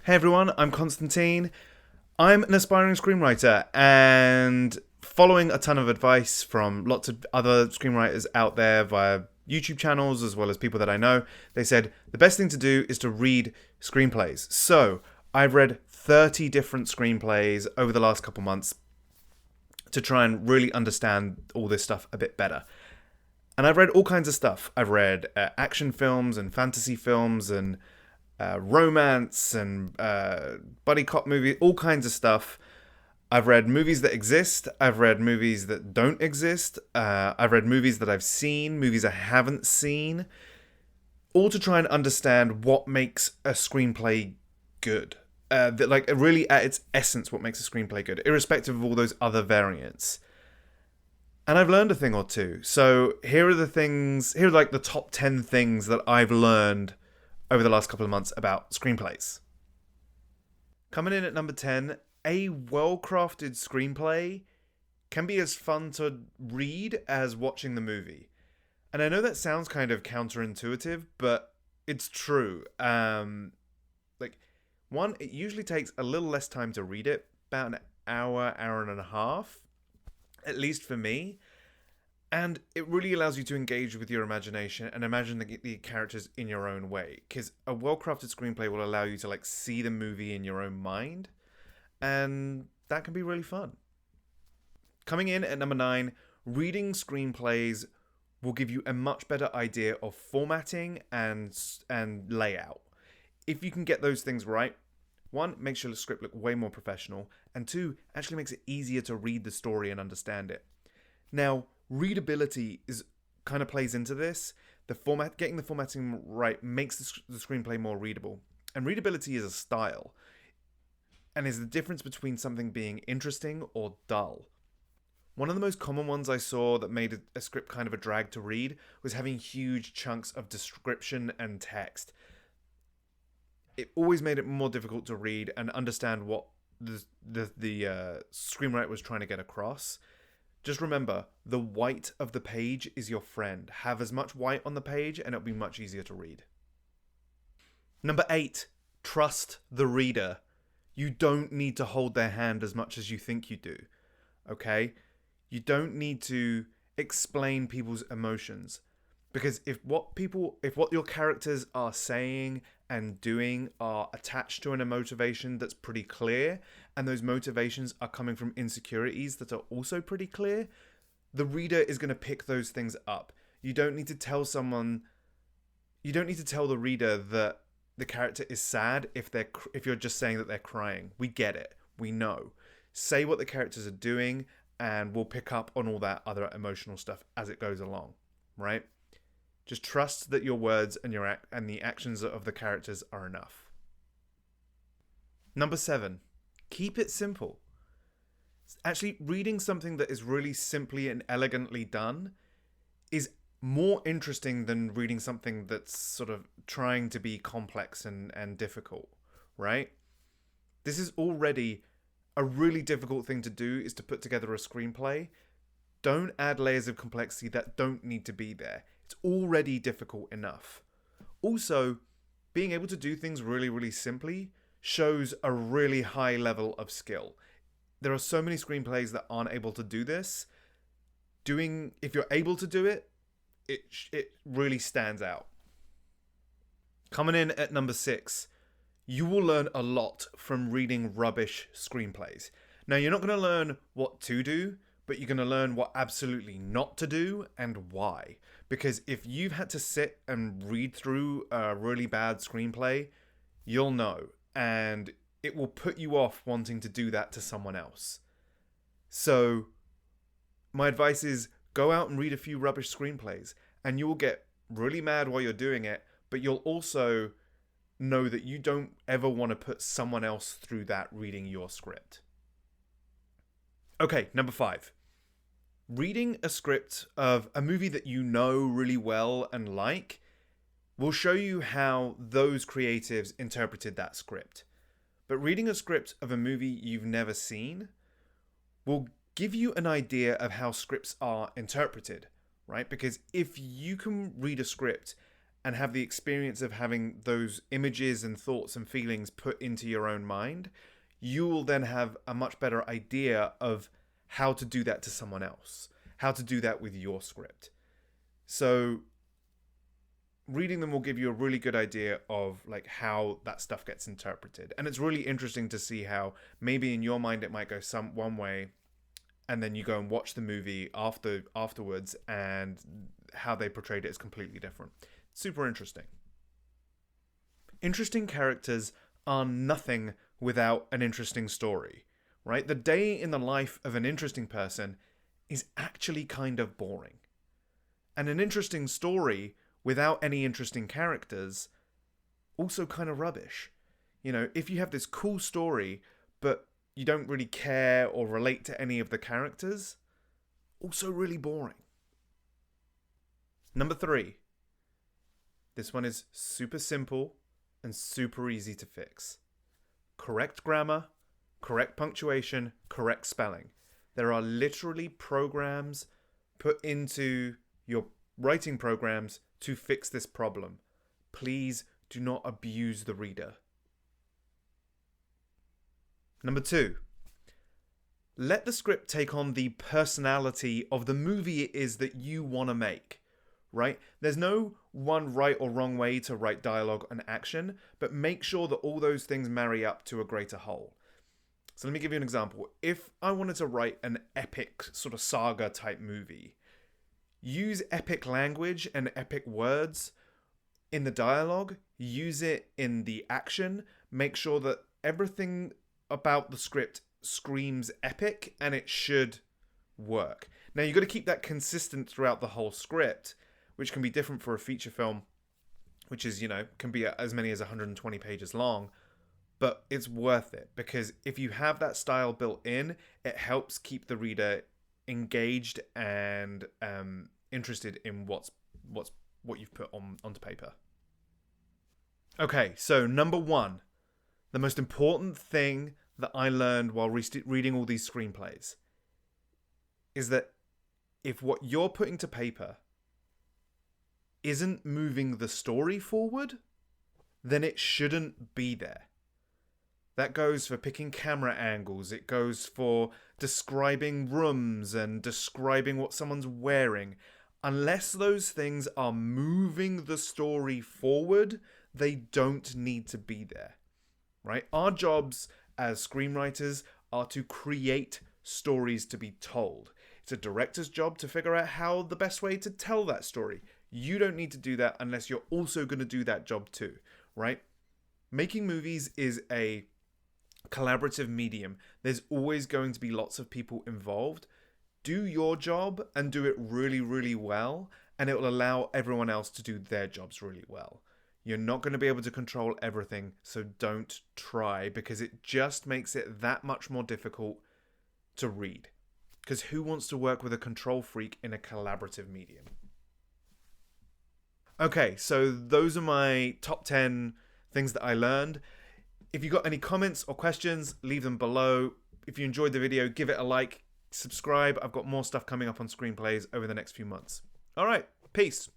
Hey everyone, I'm Constantine. I'm an aspiring screenwriter, and following a ton of advice from lots of other screenwriters out there via YouTube channels as well as people that I know, they said the best thing to do is to read screenplays. So I've read 30 different screenplays over the last couple months to try and really understand all this stuff a bit better. And I've read all kinds of stuff. I've read action films and fantasy films and romance and buddy cop movies, all kinds of stuff. I've read movies that exist. I've read movies that don't exist. I've read movies that I've seen, movies I haven't seen, all to try and understand what makes a screenplay good. Like really at its essence, what makes a screenplay good, irrespective of all those other variants. And I've learned a thing or two. So here are the things. Here are like the top 10 things that I've learned over the last couple of months about screenplays. Coming in at number 10, a well-crafted screenplay can be as fun to read as watching the movie. And I know that sounds kind of counterintuitive, but it's true. Like, one, it usually takes a little less time to read it, about an hour, hour and a half, at least for me. And it really allows you to engage with your imagination and imagine the characters in your own way. Because a well-crafted screenplay will allow you to like see the movie in your own mind. And that can be really fun. Coming in at number 9, reading screenplays will give you a much better idea of formatting and layout. If you can get those things right, one, makes your script look way more professional. And two, actually makes it easier to read the story and understand it. Now, readability is kind of plays into this. Getting the formatting right makes the screenplay more readable. And readability is a style, and is the difference between something being interesting or dull. One of the most common ones I saw that made a script kind of a drag to read was having huge chunks of description and text. It always made it more difficult to read and understand what the screenwriter was trying to get across. Just remember, the white of the page is your friend. Have as much white on the page and it'll be much easier to read. Number 8, trust the reader. You don't need to hold their hand as much as you think you do. Okay? You don't need to explain people's emotions. Because if what your characters are saying and doing are attached to a motivation that's pretty clear, and those motivations are coming from insecurities that are also pretty clear, the reader is going to pick those things up. You don't need to tell the reader that the character is sad if you're just saying that they're crying. We get it. We know. Say what the characters are doing, and we'll pick up on all that other emotional stuff as it goes along, right? Just trust that your words and the actions of the characters are enough. Number 7, keep it simple. Actually, reading something that is really simply and elegantly done is more interesting than reading something that's sort of trying to be complex and difficult, right? This is already a really difficult thing to do, is to put together a screenplay. Don't add layers of complexity that don't need to be there. It's already difficult enough. Also, being able to do things really, really simply shows a really high level of skill. There are so many screenplays that aren't able to do this. If you're able to do it, it really stands out. Coming in at number 6, you will learn a lot from reading rubbish screenplays. Now, you're not going to learn what to do, but you're going to learn what absolutely not to do and why. Because if you've had to sit and read through a really bad screenplay, you'll know. And it will put you off wanting to do that to someone else. So, my advice is go out and read a few rubbish screenplays. And you will get really mad while you're doing it, but you'll also know that you don't ever want to put someone else through that reading your script. Okay, number 5. Reading a script of a movie that you know really well and like will show you how those creatives interpreted that script. But reading a script of a movie you've never seen will give you an idea of how scripts are interpreted, right? Because if you can read a script and have the experience of having those images and thoughts and feelings put into your own mind, you will then have a much better idea of how to do that to someone else, how to do that with your script. So reading them will give you a really good idea of like how that stuff gets interpreted. And it's really interesting to see how maybe in your mind it might go one way, and then you go and watch the movie afterwards, and how they portrayed it is completely different. Super interesting. Interesting characters are nothing without an interesting story, right? The day in the life of an interesting person is actually kind of boring. And an interesting story without any interesting characters, also kind of rubbish. You know, if you have this cool story, but you don't really care or relate to any of the characters, also really boring. Number 3. This one is super simple and super easy to fix. Correct grammar, correct punctuation, correct spelling. There are literally programs put into your writing programs to fix this problem. Please do not abuse the reader. Number 2. Let the script take on the personality of the movie it is that you want to make. Right? There's no one right or wrong way to write dialogue and action, but make sure that all those things marry up to a greater whole. So let me give you an example. If I wanted to write an epic sort of saga type movie, use epic language and epic words in the dialogue, use it in the action, make sure that everything about the script screams epic, and it should work. Now you've got to keep that consistent throughout the whole script, which can be different for a feature film, which is, can be as many as 120 pages long, but it's worth it, because if you have that style built in, it helps keep the reader engaged and interested in what you've put onto paper. Okay, so number 1, the most important thing that I learned while reading all these screenplays is that if what you're putting to paper isn't moving the story forward, then it shouldn't be there. That goes for picking camera angles, it goes for describing rooms and describing what someone's wearing. Unless those things are moving the story forward, they don't need to be there, right? Our jobs as screenwriters are to create stories to be told. It's a director's job to figure out how the best way to tell that story. You don't need to do that unless you're also going to do that job too, right? Making movies is a collaborative medium. There's always going to be lots of people involved. Do your job and do it really, really well, and it will allow everyone else to do their jobs really well. You're not going to be able to control everything, so don't try, because it just makes it that much more difficult to read. Because who wants to work with a control freak in a collaborative medium? Okay, so those are my top 10 things that I learned. If you got any comments or questions, leave them below. If you enjoyed the video, give it a like, subscribe. I've got more stuff coming up on screenplays over the next few months. All right, peace.